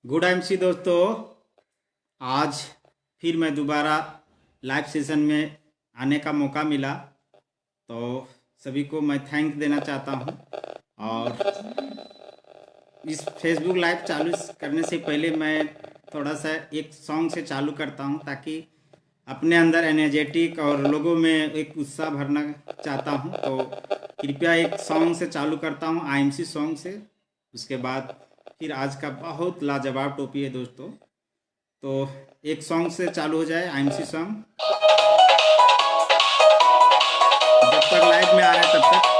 Good MC दोस्तों, आज फिर मैं दोबारा लाइव सेशन में आने का मौका मिला तो सभी को मैं थैंक देना चाहता हूं। और इस फेसबुक लाइव चालू करने से पहले मैं थोड़ा सा एक सॉन्ग से चालू करता हूं ताकि अपने अंदर एनर्जेटिक और लोगों में एक उत्साह भरना चाहता हूं। तो कृपया एक सॉन्ग से चालू करता हूं, आईएमसी सॉन्ग से। उसके बाद फिर आज का बहुत लाजवाब टॉपिक है दोस्तों। तो एक सॉन्ग से चालू हो जाए, आईएमसी सॉन्ग। जब तक लाइव में आ रहा है तब तक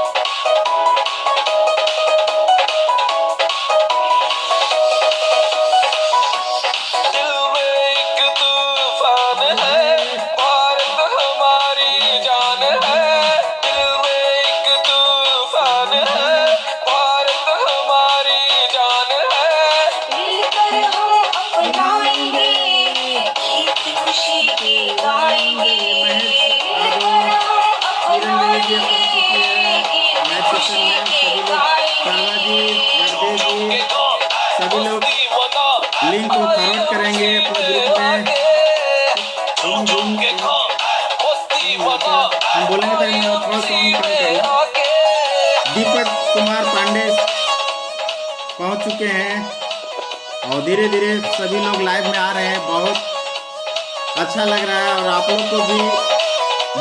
सभी लोग लिंक को फॉरवर्ड करेंगे अपने ग्रुप में। हम बोलेंगे तो मैं थोड़ा सॉन्ग कम करूँ। दीपक कुमार पांडे पहुंच चुके हैं और धीरे धीरे सभी लोग लाइव में आ रहे हैं। बहुत अच्छा लग रहा है और आप लोग को भी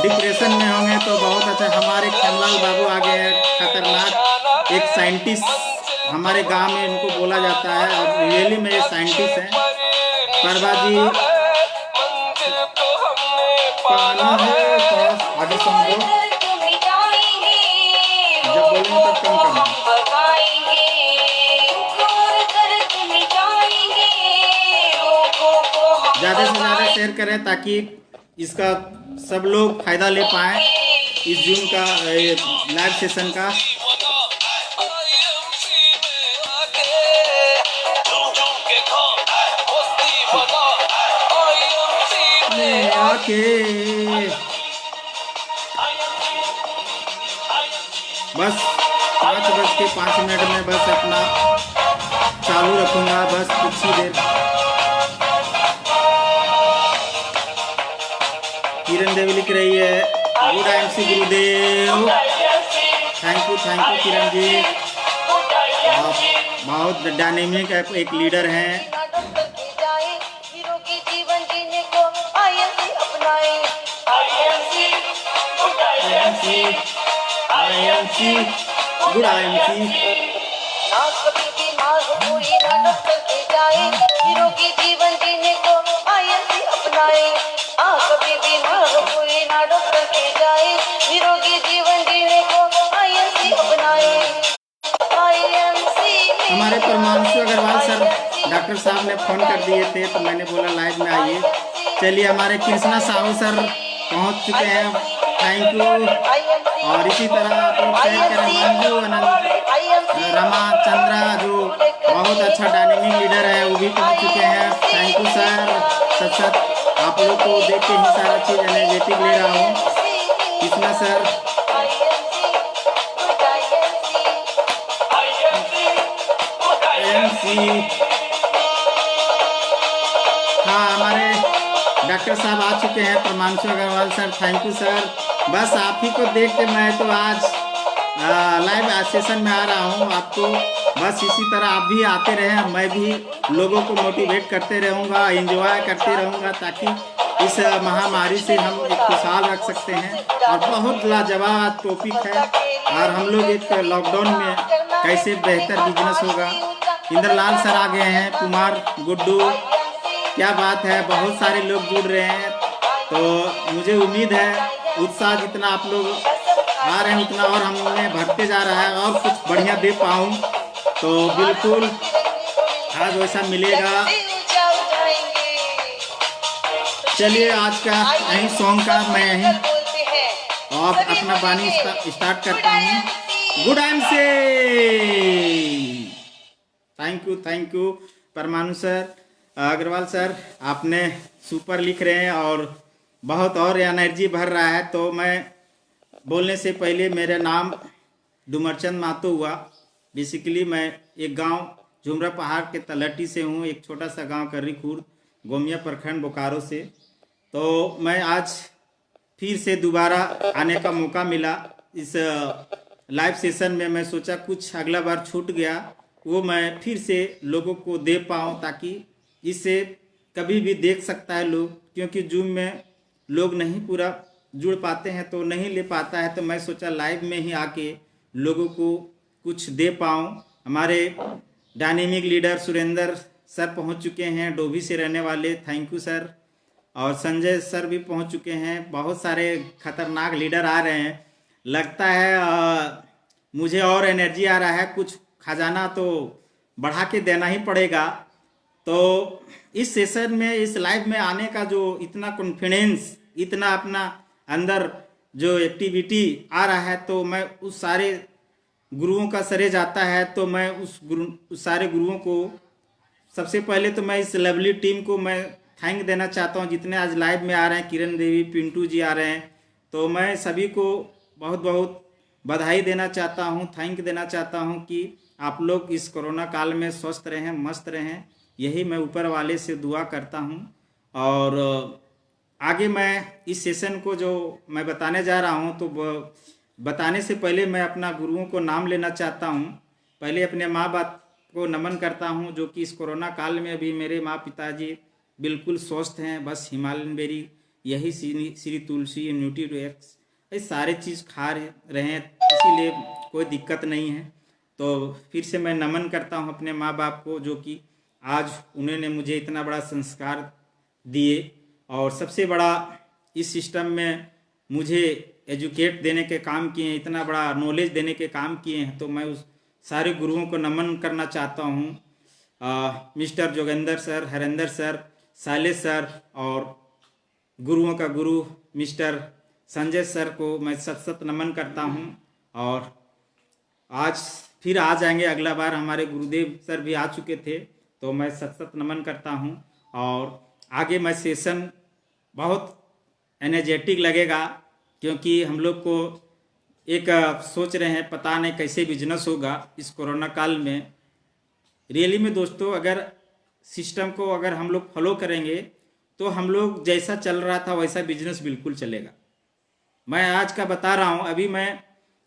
डिप्रेशन में होंगे तो बहुत अच्छा। हमारे खेमलाल बाबू आ गए हैं, खतरनाक एक साइंटिस्ट हमारे गांव में इनको बोला जाता है और रियली में ये साइंटिस्ट हैं। परवा जी पाना है पास आगे समझो, जब बोलेंगे तब कम करना। ज़्यादा से ज़्यादा शेयर करें ताकि इसका सब लोग फायदा ले पाएँ इस जून का लाइव सेशन का। बस 5:05 में बस अपना चालू रखूंगा, बस कुछ ही देर। किरण देवी लिख रही है, good MC Gurudev. Thank you Kiran ji, आप बहुत डायनेमिक एक लीडर हैं। गुड आईएमसी ना कभी बीमार हो कोई ना डॉक्टर के जाए, निरोगी जीवन जीने को आईएमसी अपनाए। कभी बीमार हो कोई ना डॉक्टर के जाए, निरोगी जीवन जीने को आईएमसी अपनाए। हमारे परमांशु अग्रवाल सर डॉक्टर साहब ने फोन कर दिए थे तो मैंने बोला लाइव में आइए। चलिए, हमारे कृष्णा साहू सर पहुंच चुके हैं, थैंक यू। और इसी तरह आप लोग शेयर करें। मंजू रमा चंद्रा जो बहुत अच्छा डायनेमिक लीडर है वो भी पहुंच चुके हैं, थैंक यू सर। सच आप लोग को देख के ही सारा चीज़ एनर्जेटिक ले रहा हूँ। कृष्णा सर, हाँ हमारे डॉक्टर साहब आ चुके हैं, Parmanshu Agrawal sir, thank you sir. बस आप ही को देख के मैं तो आज लाइव सेशन में आ रहा हूँ। आपको बस इसी तरह आप भी आते रहें, मैं भी लोगों को मोटिवेट करते रहूँगा, एंजॉय करते रहूँगा ताकि इस महामारी से हम एक खुशहाल रख सकते हैं। और बहुत लाजवाब टॉपिक है और हम लोग एक लॉकडाउन में कैसे बेहतर बिजनेस होगा। इंद्रलाल सर आ गए हैं, कुमार गुड्डू, क्या बात है, बहुत सारे लोग जुड़ रहे हैं। तो मुझे उम्मीद है उत्साह जितना आप लोग आ रहे हैं उतना और हमें भरते जा रहा है और कुछ बढ़िया दे पाऊँ तो बिल्कुल आज वैसा मिलेगा। चलिए, आज का यही सॉन्ग का मैं यहीं और अपना बानी स्टार्ट करता हूँ। गुड टाइम से थैंक यू परमाणु सर, अग्रवाल सर, आपने सुपर लिख रहे हैं और बहुत और एनर्जी भर रहा है। तो मैं बोलने से पहले मेरा नाम डुमरचंद मातो हुआ। बेसिकली मैं एक गांव झुमरा पहाड़ के तलहटी से हूँ, एक छोटा सा गांव कर्री खुर्द, गोमिया प्रखंड, बोकारो से। तो मैं आज फिर से दोबारा आने का मौका मिला इस लाइव सेशन में। मैं सोचा कुछ अगला बार छूट गया वो मैं फिर से लोगों को दे पाऊँ, ताकि इससे कभी भी देख सकता है लोग, क्योंकि जूम में लोग नहीं पूरा जुड़ पाते हैं तो नहीं ले पाता है। तो मैं सोचा लाइव में ही आके लोगों को कुछ दे पाऊँ। हमारे डायनेमिक लीडर सुरेंद्र सर पहुंच चुके हैं, डोभी से रहने वाले, थैंक यू सर। और संजय सर भी पहुंच चुके हैं। बहुत सारे खतरनाक लीडर आ रहे हैं, लगता है मुझे और एनर्जी आ रहा है। कुछ खजाना तो बढ़ा के देना ही पड़ेगा। तो इस सेशन में, इस लाइव में आने का जो इतना कॉन्फिडेंस, इतना अपना अंदर जो एक्टिविटी आ रहा है, तो मैं उस सारे गुरुओं का सरे जाता है। तो मैं उस सारे गुरुओं को सबसे पहले तो मैं इस लवली टीम को मैं थैंक देना चाहता हूं, जितने आज लाइव में आ रहे हैं। किरण देवी, पिंटू जी आ रहे हैं, तो मैं सभी को बहुत बहुत बधाई देना चाहता हूं, थैंक देना चाहता हूं कि आप लोग इस कोरोना काल में स्वस्थ रहें, मस्त रहें। यही मैं ऊपर वाले से दुआ करता हूं। और आगे मैं इस सेशन को जो मैं बताने जा रहा हूं, तो बताने से पहले मैं अपना गुरुओं को नाम लेना चाहता हूं। पहले अपने माँ बाप को नमन करता हूं, जो कि इस कोरोना काल में भी मेरे माँ पिताजी बिल्कुल स्वस्थ हैं। बस हिमालयन बेरी, यही श्री तुलसी, न्यूट्रीएक्स, ये सारे चीज़ खा रहे हैं, इसीलिए कोई दिक्कत नहीं है। तो फिर से मैं नमन करता हूं अपने माँ बाप को, जो कि आज उन्होंने मुझे इतना बड़ा संस्कार दिए और सबसे बड़ा इस सिस्टम में मुझे एजुकेट देने के काम किए हैं, इतना बड़ा नॉलेज देने के काम किए हैं। तो मैं उस सारे गुरुओं को नमन करना चाहता हूँ। Mister Jogendra sir, Harendra sir, Shailesh sir, और गुरुओं का गुरु मिस्टर संजय सर को मैं सत नमन करता हूँ। और आज फिर आ जाएंगे, अगला बार हमारे गुरुदेव सर भी आ चुके थे, तो मैं सत नमन करता हूँ। और आगे मैं सेशन बहुत एनर्जेटिक लगेगा, क्योंकि हम लोग को एक सोच रहे हैं, पता नहीं कैसे बिजनेस होगा इस कोरोना काल में। रियली में दोस्तों, अगर सिस्टम को अगर हम लोग फॉलो करेंगे तो हम लोग जैसा चल रहा था वैसा बिजनेस बिल्कुल चलेगा। मैं आज का बता रहा हूँ, अभी मैं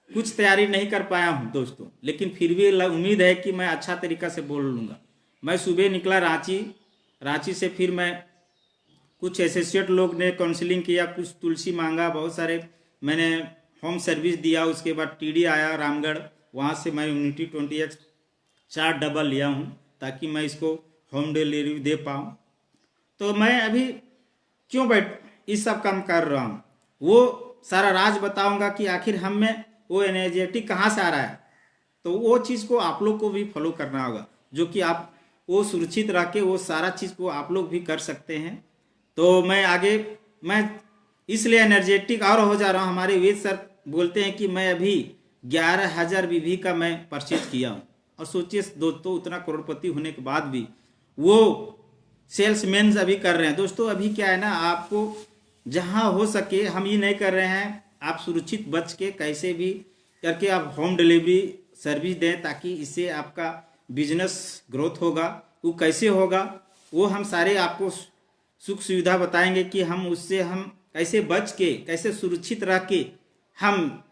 कुछ तैयारी नहीं कर पाया हूँ दोस्तों, लेकिन फिर भी उम्मीद है कि मैं अच्छा तरीका से बोल लूँगा। मैं सुबह निकला रांची से, फिर मैं कुछ एसोसिएट लोग ने काउंसलिंग किया, कुछ तुलसी मांगा, बहुत सारे मैंने होम सर्विस दिया। उसके बाद टीडी आया रामगढ़, वहाँ से मैं यूनिटी 20x 4 डबल लिया हूँ, ताकि मैं इसको होम डिलीवरी दे पाऊँ। तो मैं अभी क्यों इस सब काम कर रहा हूँ, वो सारा राज बताऊँगा कि आखिर हम में वो एनर्जेटिक कहाँ से आ रहा है। तो वो चीज़ को आप लोग को भी फॉलो करना होगा, जो कि आप वो सुरक्षित रह के वो सारा चीज़ को आप लोग भी कर सकते हैं। तो मैं इसलिए एनर्जेटिक और हो जा रहा हूँ। हमारे वेद सर बोलते हैं कि मैं अभी 11,000 बीवी का मैं परचेज किया हूँ। और सोचिए दोस्तों, उतना करोड़पति होने के बाद भी वो सेल्समैन अभी कर रहे हैं। दोस्तों अभी क्या है ना, आपको जहाँ हो सके, हम ये नहीं कर रहे हैं, आप सुरक्षित बच के कैसे भी करके आप होम डिलीवरी सर्विस दें, ताकि इससे आपका बिजनेस ग्रोथ होगा। वो कैसे होगा, वो हम सारे आपको सुख सुविधा बताएंगे कि हम उससे हम कैसे बच के, कैसे सुरक्षित रह के हम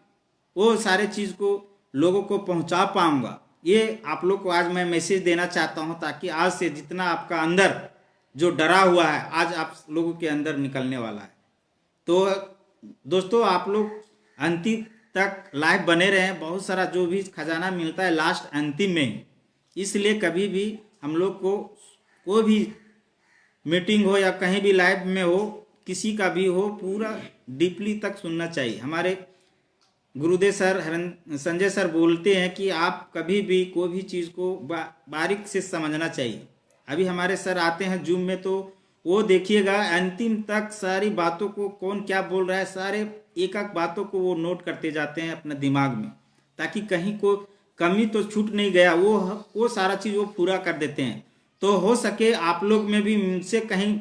वो सारे चीज़ को लोगों को पहुंचा पाऊंगा। ये आप लोग को आज मैं मैसेज देना चाहता हूं, ताकि आज से जितना आपका अंदर जो डरा हुआ है, आज आप लोगों के अंदर निकलने वाला है। तो दोस्तों आप लोग अंतिम तक लाइव बने रहें। बहुत सारा जो भी खजाना मिलता है लास्ट अंतिम में, इसलिए कभी भी हम लोग को कोई भी मीटिंग हो या कहीं भी लाइव में हो, किसी का भी हो, पूरा डीपली तक सुनना चाहिए। हमारे गुरुदेव सर संजय सर बोलते हैं कि आप कभी भी कोई भी चीज़ को बारीक से समझना चाहिए। अभी हमारे सर आते हैं जूम में, तो वो देखिएगा अंतिम तक सारी बातों को, कौन क्या बोल रहा है, सारे एक एक बातों को वो नोट करते जाते हैं अपने दिमाग में, ताकि कहीं को कमी तो छूट नहीं गया, वो सारा चीज़ वो पूरा कर देते हैं। तो हो सके आप लोग में भी मुझसे कहीं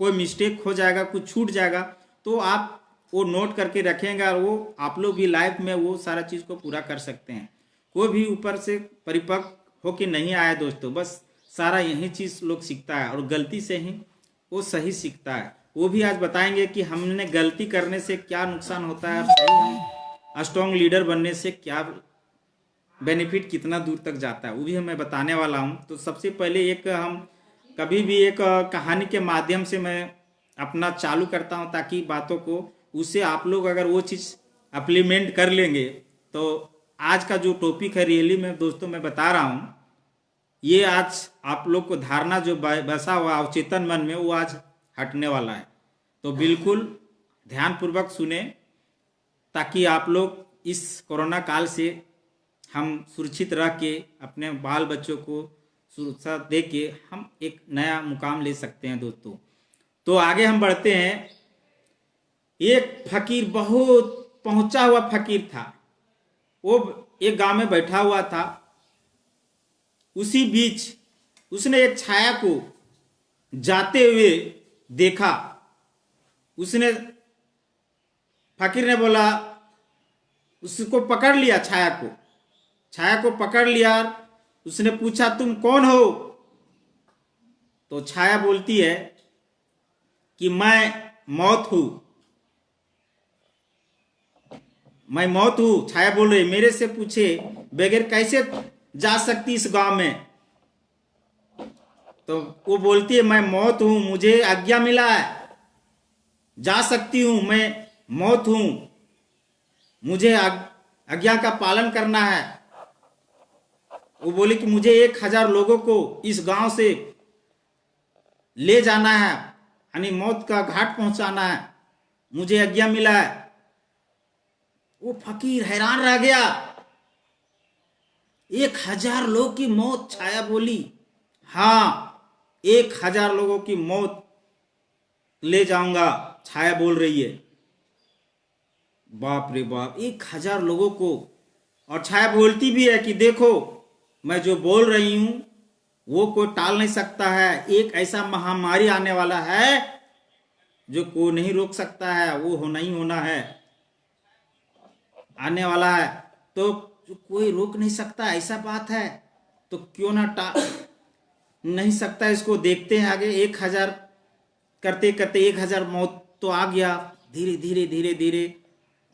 कोई मिस्टेक हो जाएगा, कुछ छूट जाएगा, तो आप वो नोट करके रखेंगे और वो आप लोग भी लाइफ में वो सारा चीज़ को पूरा कर सकते हैं। कोई भी ऊपर से परिपक्व हो कि नहीं आया दोस्तों, बस सारा यही चीज़ लोग सीखता है और गलती से ही वो सही सीखता है। वो भी आज बताएंगे कि हमने गलती करने से क्या नुकसान होता है और सही हम स्ट्रॉन्ग लीडर बनने से क्या बेनिफिट, कितना दूर तक जाता है, वो भी मैं बताने वाला हूँ। तो सबसे पहले एक हम कभी भी एक कहानी के माध्यम से मैं अपना चालू करता हूँ, ताकि बातों को उससे आप लोग अगर वो चीज़ अप्लीमेंट कर लेंगे तो आज का जो टॉपिक है रियली में दोस्तों मैं बता रहा हूँ, ये आज आप लोग को धारणा जो बसा हुआ अवचेतन मन में वो आज हटने वाला है। तो बिल्कुल ध्यानपूर्वक सुने, ताकि आप लोग इस कोरोना काल से हम सुरक्षित रह के अपने बाल बच्चों को सुरक्षा दे के हम एक नया मुकाम ले सकते हैं दोस्तों। तो आगे हम बढ़ते हैं। एक फकीर, बहुत पहुंचा हुआ फकीर था, वो एक गांव में बैठा हुआ था। उसी बीच उसने एक छाया को जाते हुए देखा। उसने, फकीर ने बोला, उसको पकड़ लिया, छाया को पकड़ लिया। उसने पूछा तुम कौन हो? तो छाया बोलती है कि मैं मौत हूं, मैं मौत हूं। छाया बोल रही, मेरे से पूछे बगैर कैसे जा सकती इस गांव में? तो वो बोलती है मैं मौत हूं, मुझे आज्ञा मिला है, जा सकती हूं, मैं मौत हूं, मुझे आज्ञा का पालन करना है। वो बोली कि मुझे 1000 लोगों को इस गांव से ले जाना है, यानी मौत का घाट पहुंचाना है, मुझे आज्ञा मिला है। वो फकीर हैरान रह गया, 1000 लोगों की मौत? छाया बोली हाँ, 1000 लोगों की मौत ले जाऊंगा, छाया बोल रही है। बाप रे बाप, 1000 लोगों को। और छाया बोलती भी है कि देखो मैं जो बोल रही हूं वो कोई टाल नहीं सकता है, एक ऐसा महामारी आने वाला है जो कोई नहीं रोक सकता है, वो होना ही होना है, आने वाला है, तो कोई रोक नहीं सकता, ऐसा बात है। तो क्यों ना नहीं सकता, इसको देखते हैं आगे। 1000 करते करते 1000 मौत तो आ गया, धीरे धीरे धीरे धीरे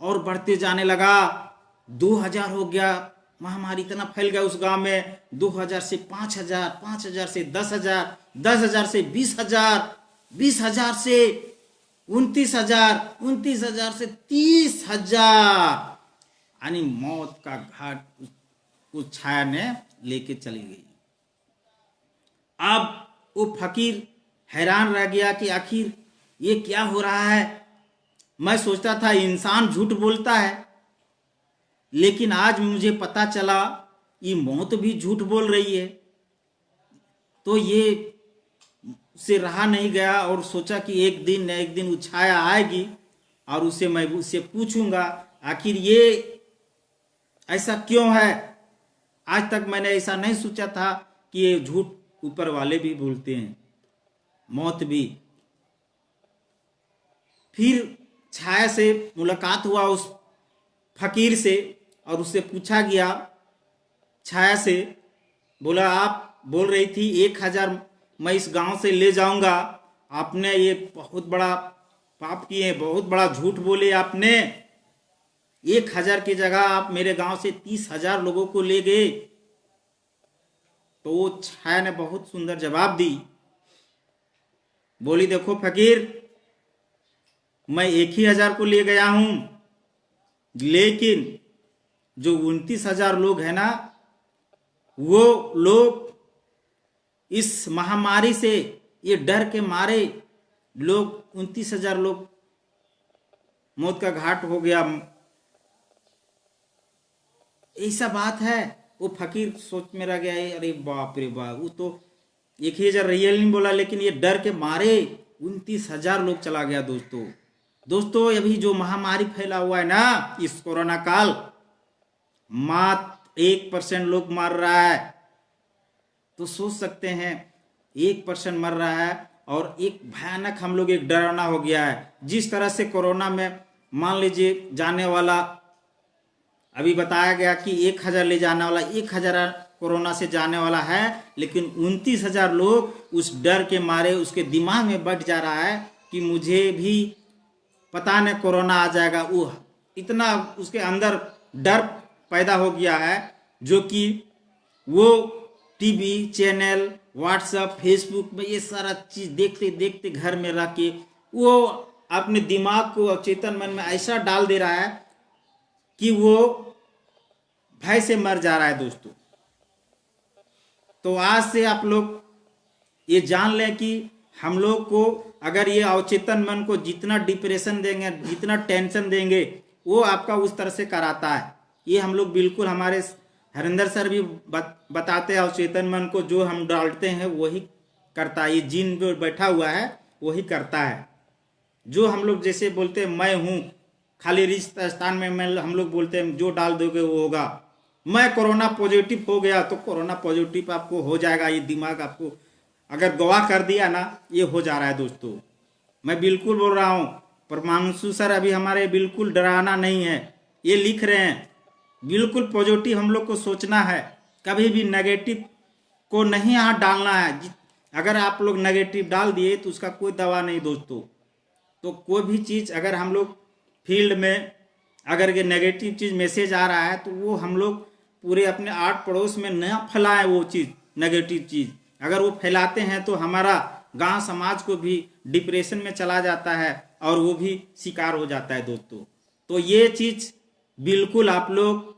और बढ़ते जाने लगा। 2000 हो गया, महामारी इतना फैल गया उस गांव में। 2000 से 5000, 5000 से 10,000, 10,000 से 20,000, 20,000 से 29,000, 29,000 से 30,000, यानी मौत का घाट उस छाया ने लेके चली गई। अब वो फकीर हैरान रह गया कि आखिर ये क्या हो रहा है। मैं सोचता था इंसान झूठ बोलता है, लेकिन आज मुझे पता चला ये मौत भी झूठ बोल रही है। तो ये से रहा नहीं गया और सोचा कि एक दिन न एक दिन वो छाया आएगी और उसे मैं उससे पूछूंगा आखिर ये ऐसा क्यों है। आज तक मैंने ऐसा नहीं सोचा था कि ये झूठ ऊपर वाले भी बोलते हैं, मौत भी। फिर छाया से मुलाकात हुआ उस फकीर से और उससे पूछा गया, छाया से बोला आप बोल रही थी 1000 मैं इस गांव से ले जाऊंगा, आपने ये बहुत बड़ा पाप किए, बहुत बड़ा झूठ बोले आपने। 1000 की जगह आप मेरे गांव से 30,000 लोगों को ले गए। तो वो छाया ने बहुत सुंदर जवाब दी, बोली देखो फकीर, मैं 1000 को ले गया हूं, लेकिन जो 29,000 लोग हैं ना, वो लोग इस महामारी से ये डर के मारे लोग 29,000 लोग मौत का घाट हो गया। ऐसा बात है। वो फकीर सोच में रह गया है, अरे बाप रे बाप, वो तो 1000 रियल नहीं बोला, लेकिन ये डर के मारे 29,000 लोग चला गया। दोस्तों अभी जो महामारी फैला हुआ है ना, इस कोरोना काल, मात्र 1% लोग मर रहा है। तो सोच सकते हैं 1% मर रहा है और एक भयानक हम लोग एक डरावना हो गया है। जिस तरह से कोरोना में मान लीजिए जाने वाला, अभी बताया गया कि 1000 ले जाने वाला 1000 कोरोना से जाने वाला है, लेकिन 29,000 लोग उस डर के मारे उसके दिमाग में बैठ जा रहा है कि मुझे भी पता नहीं कोरोना आ जाएगा। वो इतना उसके अंदर डर पैदा हो गया है, जो कि वो टीवी चैनल, व्हाट्सएप, फेसबुक में ये सारा चीज़ देखते देखते घर में रह के वो अपने दिमाग को अवचेतन मन में ऐसा डाल दे रहा है कि वो भय से मर जा रहा है दोस्तों। तो आज से आप लोग ये जान लें कि हम लोग को अगर ये अवचेतन मन को जितना डिप्रेशन देंगे, जितना टेंशन देंगे, वो आपका उस तरह से कराता है। ये हम लोग बिल्कुल, हमारे हरिंदर सर भी बताते हैं, अवचेतन मन को जो हम डालते हैं वही करता है। ये जिन जो बैठा हुआ है वही करता है। जो हम लोग जैसे बोलते हैं मैं हूँ, खाली रिश्ता स्थान में मैं, हम लोग बोलते हैं जो डाल दोगे वो होगा। मैं कोरोना पॉजिटिव हो गया तो कोरोना पॉजिटिव आपको हो जाएगा। ये दिमाग आपको अगर गवाह कर दिया ना, ये हो जा रहा है दोस्तों। मैं बिल्कुल बोल रहा हूँ, परमांशु सर अभी हमारे बिल्कुल डराना नहीं है, ये लिख रहे हैं। बिल्कुल पॉजिटिव हम लोग को सोचना है, कभी भी नेगेटिव को नहीं यहाँ डालना है। अगर आप लोग नेगेटिव डाल दिए तो उसका कोई दवा नहीं दोस्तों। तो कोई भी चीज़ अगर हम लोग फील्ड में अगर ये नेगेटिव चीज़ मैसेज आ रहा है तो वो हम लोग पूरे अपने आठ पड़ोस में न फैलाएं। वो चीज़ नेगेटिव चीज़ अगर वो फैलाते हैं तो हमारा गांव समाज को भी डिप्रेशन में चला जाता है और वो भी शिकार हो जाता है दोस्तों। तो ये चीज़ बिल्कुल आप लोग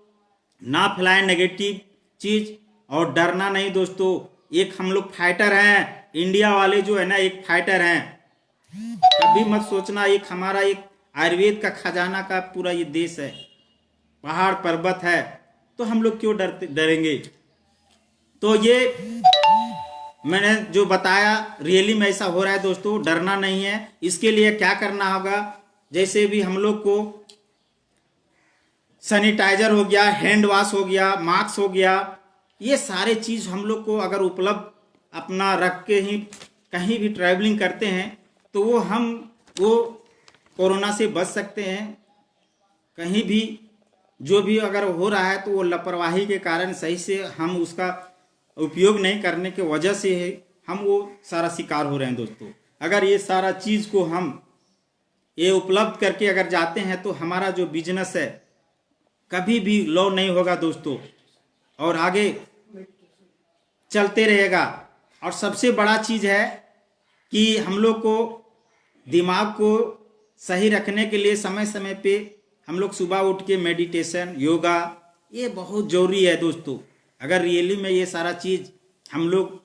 ना फैलाएं नेगेटिव चीज़, और डरना नहीं दोस्तों। एक हम लोग फाइटर हैं, इंडिया वाले जो है ना एक फाइटर हैं। कभी मत सोचना एक हमारा एक आयुर्वेद का खजाना का पूरा ये देश है, पहाड़ पर्वत है, तो हम लोग क्यों डरेंगे। तो ये मैंने जो बताया रियली में ऐसा हो रहा है दोस्तों, डरना नहीं है। इसके लिए क्या करना होगा, जैसे भी हम लोग को सैनिटाइजर हो गया, हैंड वॉश हो गया, मास्क हो गया, ये सारे चीज़ हम लोग को अगर उपलब्ध अपना रख के ही कहीं भी ट्रैवलिंग करते हैं तो वो कोरोना से बच सकते हैं। कहीं भी जो भी अगर हो रहा है तो वो लापरवाही के कारण सही से हम उसका उपयोग नहीं करने के वजह से है हम वो सारा शिकार हो रहे हैं दोस्तों। अगर ये सारा चीज़ को हम ये उपलब्ध करके अगर जाते हैं तो हमारा जो बिजनेस है कभी भी लो नहीं होगा दोस्तों, और आगे चलते रहेगा। और सबसे बड़ा चीज़ है कि हम लोग को दिमाग को सही रखने के लिए समय समय पे हम लोग सुबह उठ के मेडिटेशन, योगा, ये बहुत ज़रूरी है दोस्तों। अगर रियली में ये सारा चीज़ हम लोग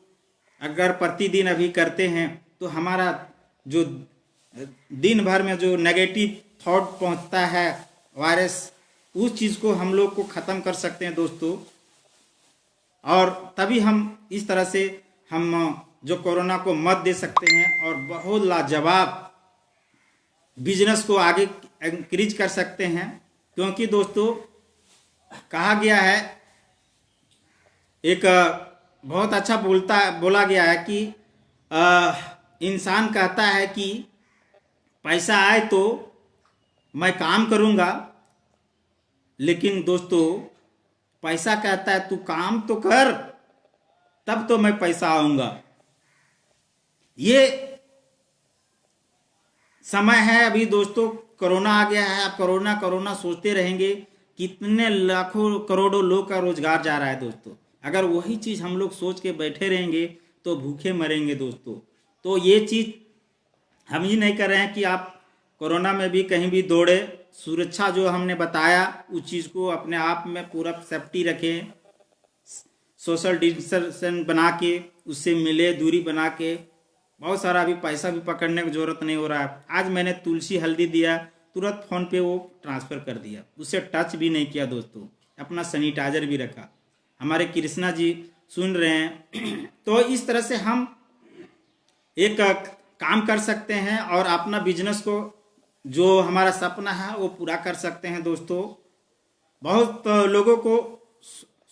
अगर प्रतिदिन अभी करते हैं तो हमारा जो दिन भर में जो नेगेटिव थॉट पहुंचता है, वायरस, उस चीज़ को हम लोग को ख़त्म कर सकते हैं दोस्तों। और तभी हम इस तरह से हम जो कोरोना को मत दे सकते हैं और बहुत लाजवाब बिजनेस को आगे इंक्रीज कर सकते हैं। क्योंकि दोस्तों कहा गया है, एक बहुत अच्छा बोला गया है कि इंसान कहता है कि पैसा आए तो मैं काम करूँगा, लेकिन दोस्तों पैसा कहता है तू काम तो कर तब तो मैं पैसा आऊँगा। ये समय है अभी दोस्तों, कोरोना आ गया है। आप कोरोना कोरोना सोचते रहेंगे, कितने लाखों करोड़ों लोग का रोजगार जा रहा है दोस्तों। अगर वही चीज़ हम लोग सोच के बैठे रहेंगे तो भूखे मरेंगे दोस्तों। तो ये चीज़ हम ही नहीं कर रहे हैं कि आप कोरोना में भी कहीं भी दौड़े। सुरक्षा जो हमने बताया उस चीज़ को अपने आप में पूरा सेफ्टी रखें, सोशल डिस्टेंस बना के, उससे मिले दूरी बना के। बहुत सारा अभी पैसा भी पकड़ने की ज़रूरत नहीं हो रहा है। आज मैंने तुलसी हल्दी दिया, तुरंत फ़ोन पे वो ट्रांसफ़र कर दिया, उससे टच भी नहीं किया दोस्तों। अपना सैनिटाइजर भी रखा। हमारे कृष्णा जी सुन रहे हैं तो इस तरह से हम एक काम कर सकते हैं और अपना बिजनेस को, जो हमारा सपना है वो पूरा कर सकते हैं दोस्तों। बहुत लोगों को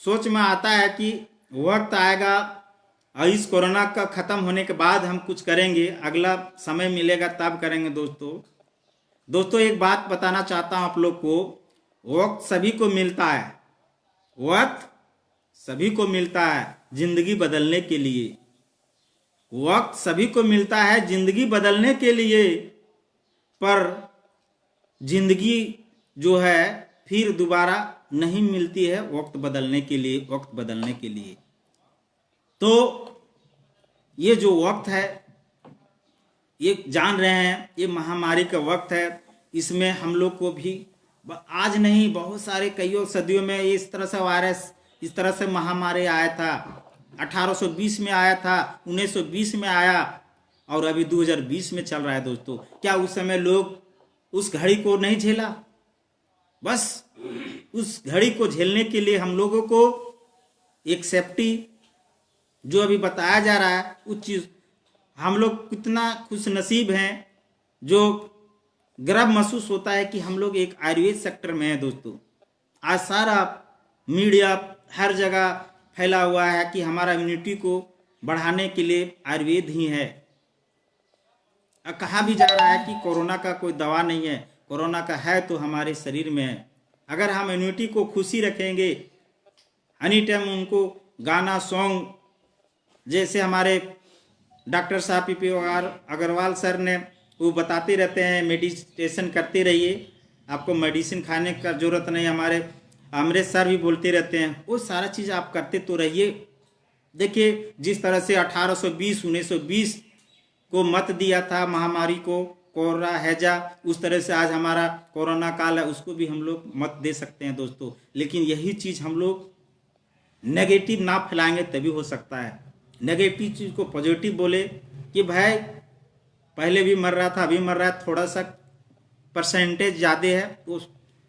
सोच में आता है कि वक्त आएगा इस कोरोना का ख़त्म होने के बाद हम कुछ करेंगे, अगला समय मिलेगा तब करेंगे दोस्तों एक बात बताना चाहता हूँ आप लोग को, वक्त सभी को मिलता है, वक्त सभी को मिलता है जिंदगी बदलने के लिए, वक्त सभी को मिलता है जिंदगी बदलने के लिए, पर जिंदगी जो है फिर दोबारा नहीं मिलती है वक्त बदलने के लिए, वक्त बदलने के लिए। तो ये जो वक्त है, ये जान रहे हैं ये महामारी का वक्त है, इसमें हम लोग को भी आज नहीं बहुत सारे कईयों सदियों में इस तरह से वायरस, इस तरह से महामारी आया था। 1820 में आया था, 1920 में आया और अभी 2020 में चल रहा है दोस्तों। क्या उस समय लोग उस घड़ी को नहीं झेला? बस उस घड़ी को झेलने के लिए हम लोगों को एक सेफ्टी जो अभी बताया जा रहा है उस चीज, हम लोग कितना खुश नसीब हैं, जो गर्व महसूस होता है कि हम लोग एक आयुर्वेद सेक्टर में हैं दोस्तों। आज सारा मीडिया हर जगह फैला हुआ है कि हमारा इम्यूनिटी को बढ़ाने के लिए आयुर्वेद ही है। कहा भी जा रहा है कि कोरोना का कोई दवा नहीं है, कोरोना का है तो हमारे शरीर में है। अगर हम इम्यूनिटी को खुशी रखेंगे, एनी टाइम उनको गाना सॉन्ग, जैसे हमारे डॉक्टर साहब पी अग्रवाल सर ने वो बताते रहते हैं, मेडिटेशन करते रहिए, आपको मेडिसिन खाने का जरूरत नहीं। हमारे अमृत सर भी बोलते रहते हैं, वो सारा चीज़ आप करते तो रहिए। देखिए जिस तरह से 1820 1920 को मत दिया था महामारी को, कोरोना हैजा, उस तरह से आज हमारा कोरोना काल है, उसको भी हम लोग मत दे सकते हैं दोस्तों। लेकिन यही चीज़ हम लोग नेगेटिव ना फैलाएंगे तभी हो सकता है। नेगेटिव चीज़ को पॉजिटिव बोले कि भाई पहले भी मर रहा था, अभी मर रहा है, थोड़ा सा परसेंटेज ज़्यादा है तो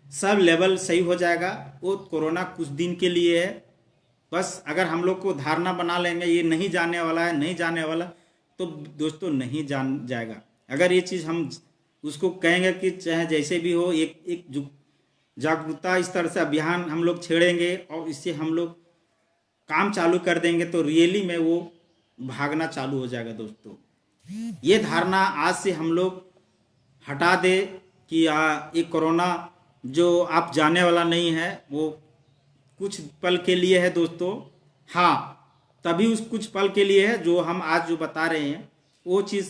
सब लेवल सही हो जाएगा। वो कोरोना कुछ दिन के लिए है, बस अगर हम लोग को धारणा बना लेंगे ये नहीं जाने वाला है, नहीं जाने वाला, तो दोस्तों नहीं जान जाएगा। अगर ये चीज़ हम उसको कहेंगे कि चाहे जैसे भी हो, एक जागरूकता इस तरह से अभियान हम लोग छेड़ेंगे और इससे हम लोग काम चालू कर देंगे तो रियली में वो भागना चालू हो जाएगा दोस्तों। ये धारणा आज से हम लोग हटा दे कि ये कोरोना जो आप जाने वाला नहीं है, वो कुछ पल के लिए है दोस्तों। हाँ, तभी उस कुछ पल के लिए है जो हम आज जो बता रहे हैं, वो चीज़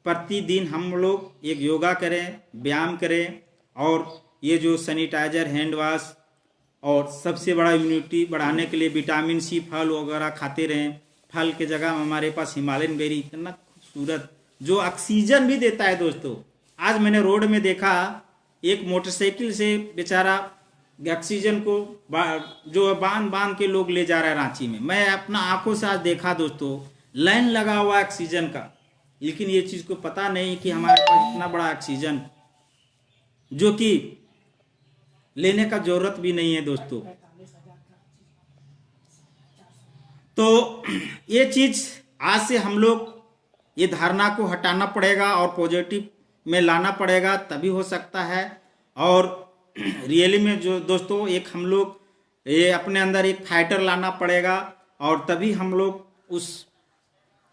प्रतिदिन हम लोग एक योगा करें, व्यायाम करें, और ये जो सैनिटाइजर, हैंड वॉश, और सबसे बड़ा इम्यूनिटी बढ़ाने के लिए विटामिन सी फल वगैरह खाते रहें। फल के जगह हमारे पास हिमालयन बेरी इतना खूबसूरत जो ऑक्सीजन भी देता है दोस्तों। आज मैंने रोड में देखा एक मोटरसाइकिल से बेचारा ऑक्सीजन को जो बांध के लोग ले जा रहा है रांची में। मैं अपना आंखों से आज देखा दोस्तों, लाइन लगा हुआ है ऑक्सीजन का। लेकिन ये चीज़ को पता नहीं कि हमारे पास इतना बड़ा ऑक्सीजन जो कि लेने का जरूरत भी नहीं है दोस्तों। तो ये चीज़ आज से हम लोग ये धारणा को हटाना पड़ेगा और पॉजिटिव में लाना पड़ेगा, तभी हो सकता है। और रियली में जो दोस्तों एक हम लोग ये अपने अंदर एक फाइटर लाना पड़ेगा, और तभी हम लोग उस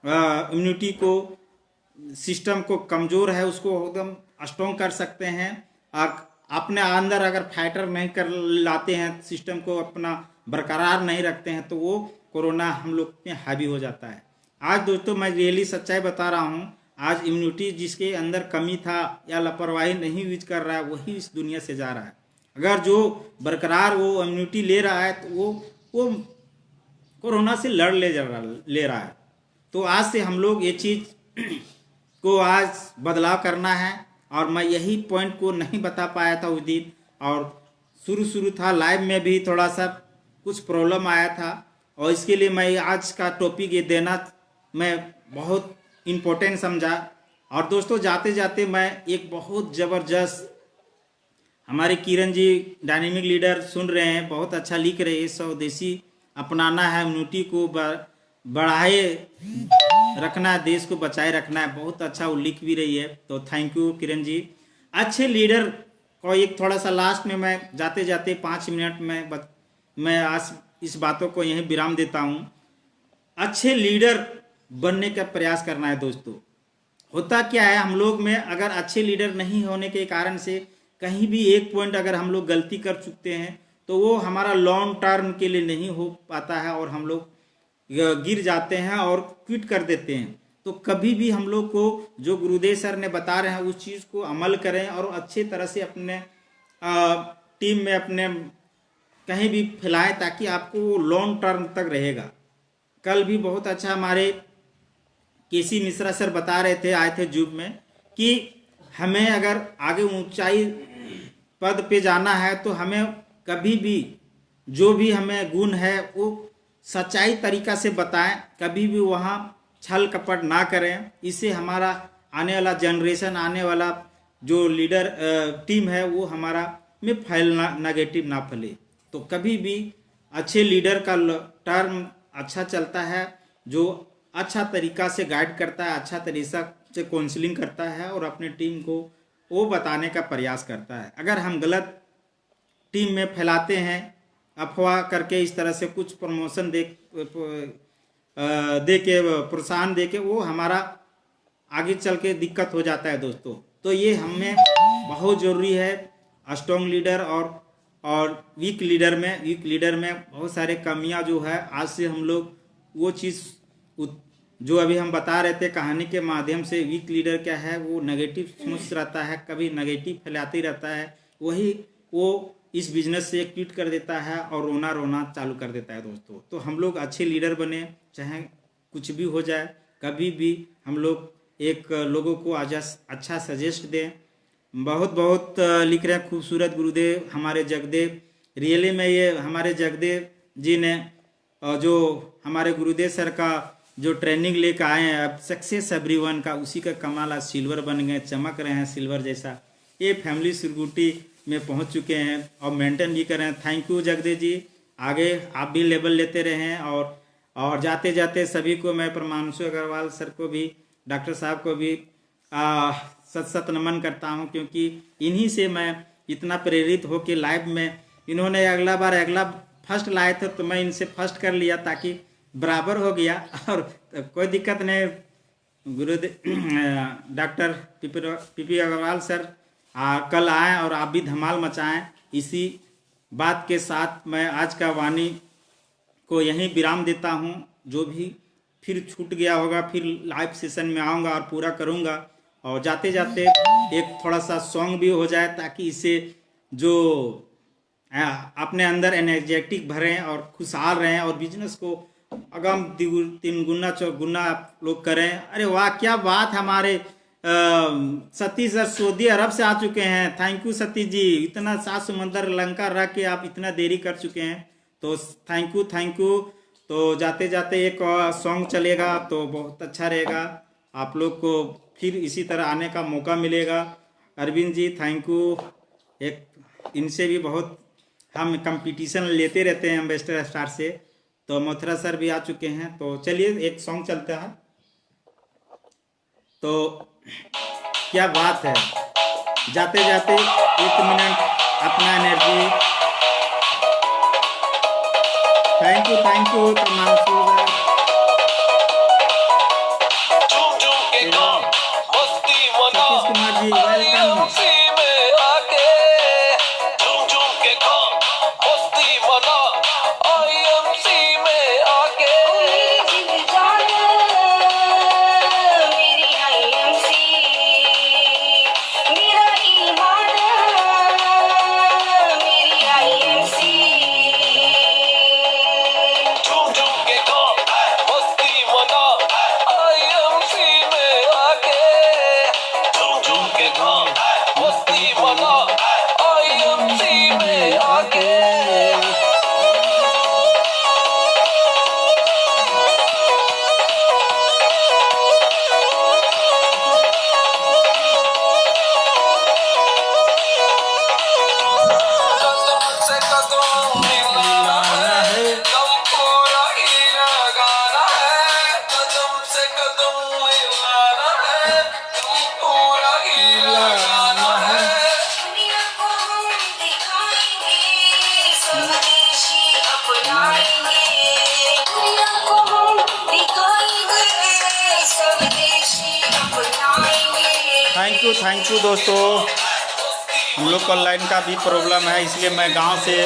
इम्यूनिटी को, सिस्टम को कमज़ोर है उसको एकदम स्ट्रॉन्ग कर सकते हैं। अपने अंदर अगर फाइटर नहीं कर लाते हैं, सिस्टम को अपना बरकरार नहीं रखते हैं, तो वो कोरोना हम लोग में हावी हो जाता है। आज दोस्तों मैं रियली सच्चाई बता रहा हूँ, आज इम्यूनिटी जिसके अंदर कमी था या लापरवाही नहीं यूज कर रहा है, वही इस दुनिया से जा रहा है। अगर जो बरकरार वो इम्यूनिटी ले रहा है तो वो कोरोना से ले रहा है। तो आज से हम लोग ये चीज़ को आज बदलाव करना है। और मैं यही पॉइंट को नहीं बता पाया था उस दिन, और शुरू था लाइव में भी थोड़ा सा कुछ प्रॉब्लम आया था, और इसके लिए मैं आज का टॉपिक ये देना मैं बहुत इम्पोर्टेंट समझा। और दोस्तों जाते जाते मैं एक बहुत ज़बरदस्त हमारे किरण जी डायनेमिक लीडर सुन रहे हैं, बहुत अच्छा लिख रहे हैं, स्वदेशी अपनाना है, इम्यूनिटी को बढ़ाए रखना है, देश को बचाए रखना है, बहुत अच्छा वो लिख भी रही है। तो थैंक यू किरण जी। अच्छे लीडर को एक थोड़ा सा लास्ट में मैं जाते जाते 5 मिनट में मैं आज इस बातों को यहीं विराम देता हूँ। अच्छे लीडर बनने का प्रयास करना है दोस्तों। होता क्या है, हम लोग में अगर अच्छे लीडर नहीं होने के कारण से कहीं भी एक पॉइंट अगर हम लोग गलती कर चुकते हैं तो वो हमारा लॉन्ग टर्म के लिए नहीं हो पाता है और हम लोग गिर जाते हैं और क्विट कर देते हैं। तो कभी भी हम लोग को जो गुरुदेव सर ने बता रहे हैं उस चीज़ को अमल करें और अच्छे तरह से अपने टीम में अपने कहीं भी फैलाएं ताकि आपको लॉन्ग टर्म तक रहेगा। कल भी बहुत अच्छा हमारे केसी मिश्रा सर बता रहे थे, आए थे जूब में, कि हमें अगर आगे ऊंचाई पद पे जाना है तो हमें कभी भी जो भी हमें गुण है वो सच्चाई तरीका से बताएं, कभी भी वहाँ छल कपट ना करें। इससे हमारा आने वाला जनरेशन, आने वाला जो लीडर टीम है वो हमारा में फैलना नेगेटिव ना फैले। तो कभी भी अच्छे लीडर का टर्म अच्छा चलता है, जो अच्छा तरीका से गाइड करता है, अच्छा तरीका से काउंसलिंग करता है और अपने टीम को वो बताने का प्रयास करता है। अगर हम गलत टीम में फैलाते हैं अफवाह करके, इस तरह से कुछ प्रमोशन दे के प्रोत्साहन दे के, वो हमारा आगे चल के दिक्कत हो जाता है दोस्तों। तो ये हमें बहुत ज़रूरी है। स्ट्रॉन्ग लीडर और वीक लीडर में बहुत सारे कमियां जो है, आज से हम लोग वो चीज़ जो अभी हम बता रहे थे कहानी के माध्यम से, वीक लीडर क्या है, वो नेगेटिव सोच रहता है, कभी नेगेटिव फैलाते रहता है, वही वो इस बिजनेस से क्विट कर देता है और रोना चालू कर देता है दोस्तों। तो हम लोग अच्छे लीडर बने, चाहे कुछ भी हो जाए, कभी भी हम लोग एक लोगों को आज अच्छा सजेस्ट दें। बहुत बहुत लिख रहे हैं, खूबसूरत गुरुदेव हमारे जगदेव। रियली में ये हमारे जगदेव जी ने जो हमारे गुरुदेव सर का जो ट्रेनिंग लेकर आए हैं, अब सक्सेस एवरीवन का, उसी का कमाल आज सिल्वर बन गए, चमक रहे हैं सिल्वर जैसा। ये फैमिली सिरगुटी में पहुंच चुके हैं और मेंटेन भी कर रहे हैं। थैंक यू जगदेव जी, आगे आप भी लेवल लेते रहें। और जाते जाते सभी को मैं परमांशु अग्रवाल सर को भी, डॉक्टर साहब को भी सत नमन करता हूं, क्योंकि इन्हीं से मैं इतना प्रेरित हो के लाइव में, इन्होंने अगला फर्स्ट लाए थे तो मैं इनसे फर्स्ट कर लिया ताकि बराबर हो गया और कोई दिक्कत नहीं। गुरुदेव डॉक्टर पीपी अग्रवाल सर कल आए और आप भी धमाल मचाएं। इसी बात के साथ मैं आज का वाणी को यहीं विराम देता हूं। जो भी फिर छूट गया होगा फिर लाइव सेशन में आऊँगा और पूरा करूँगा। और जाते जाते एक थोड़ा सा सॉन्ग भी हो जाए ताकि इससे जो अपने अंदर एनर्जेटिक भरें और खुशहाल रहें और बिजनेस को अगम 3 गुना 4 गुना आप लोग करें। अरे वाह, क्या बात! हमारे सतीश सर सऊदी अरब से आ चुके हैं। थैंक यू सतीश जी, इतना 7 समंदर लंका रख के आप इतना देरी कर चुके हैं, तो थैंक यू। तो जाते जाते एक सॉन्ग चलेगा तो बहुत अच्छा रहेगा, आप लोग को फिर इसी तरह आने का मौका मिलेगा। Arvind ji thank you. एक इनसे भी बहुत हम कंपटीशन लेते रहते हैं एम्बेसडर स्टार से। तो मथुरा सर भी आ चुके हैं, तो चलिए एक सॉन्ग चलता है। तो क्या बात है, जाते जाते 1 मिनट अपना energy. Thank you Parmanshu Satish Kumar ji, welcome. Thank you दोस्तों। हम लोग को लाइन का भी प्रॉब्लम है, इसलिए मैं गांव से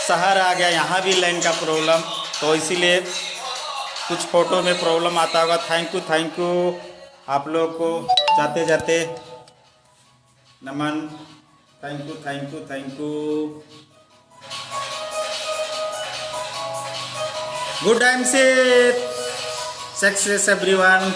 शहर आ गया, यहाँ भी लाइन का प्रॉब्लम, तो इसीलिए कुछ फ़ोटो में प्रॉब्लम आता होगा। थैंक यू आप लोग को जाते जाते नमन। Thank you. गुड टाइम से सक्सेस एवरीवन।